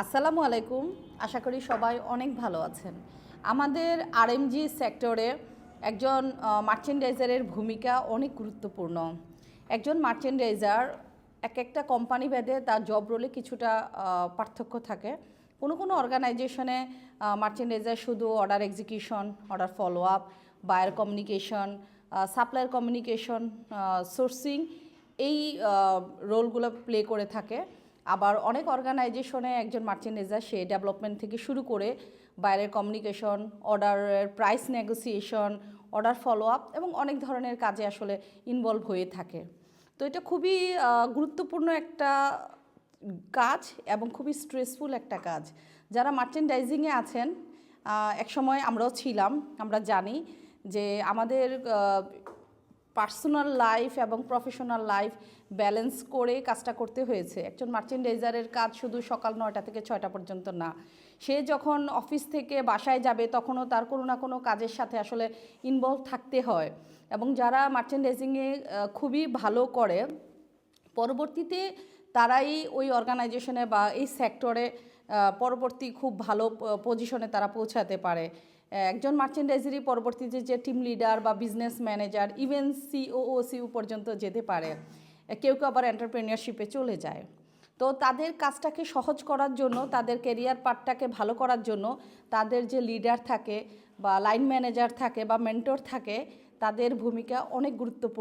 আসসালামু আলাইকুম। আশা করি সবাই অনেক ভালো আছেন। আমাদের আরএমজি সেক্টরে একজন মার্চেন্ডাইজারের ভূমিকা অনেক গুরুত্বপূর্ণ। একজন মার্চেন্ডাইজার একটা কোম্পানি ভেদে তার জব রোলে কিছুটা পার্থক্য থাকে। কোনো অর্গানাইজেশনে মার্চেন্ডাইজার শুধু order execution, order follow up, buyer communication, supplier communication, sourcing এই রোলগুলো প্লে করে থাকে। আবার অনেক অর্গানাইজেশনে একজন মার্চেন্ডাইজার সে ডেভেলপমেন্ট থেকে শুরু করে বাইরের কমিউনিকেশন, অর্ডারের price negotiation, order follow up এবং অনেক ধরনের কাজে আসলে ইনভলভ হয়ে থাকে। তো এটা খুবই গুরুত্বপূর্ণ একটা কাজ এবং খুবই স্ট্রেসফুল একটা কাজ। যারা মার্চেন্ডাইজিংয়ে আছেন, একসময় আমরাও ছিলাম, আমরা জানি যে আমাদের পার্সোনাল লাইফ এবং প্রফেশনাল লাইফ ব্যালেন্স করে কাজটা করতে হয়েছে। একজন মার্চেন্ডাইজারের কাজ শুধু সকাল 9টা থেকে 6টা পর্যন্ত না। সে যখন অফিস থেকে বাসায় যাবে তখনও তার কোনো না কোনো কাজের সাথে আসলে ইনভলভ থাকতে হয়। এবং যারা মার্চেন্ডাইজিংয়ে খুবই ভালো করে, পরবর্তীতে তারাই ওই অর্গানাইজেশনে বা এই সেক্টরে পরবর্তী খুব ভালো পজিশনে তারা পৌঁছাতে পারে। একজন মার্চেন্ডাইজারই পরবর্তীতে যে টিম লিডার বা বিজনেস ম্যানেজার, ইভেন সিও পর্যন্ত যেতে পারে। কেউ কেউ আবার এন্টারপ্রেনিয়রশিপে চলে যায়। তো তাদের কাজটাকে সহজ করার জন্য, তাদের ক্যারিয়ার পার্টটাকে ভালো করার জন্য তাদের যে লিডার থাকে বা লাইন ম্যানেজার থাকে বা মেন্টর থাকে, তাদের ভূমিকা অনেক গুরুত্বপূর্ণ।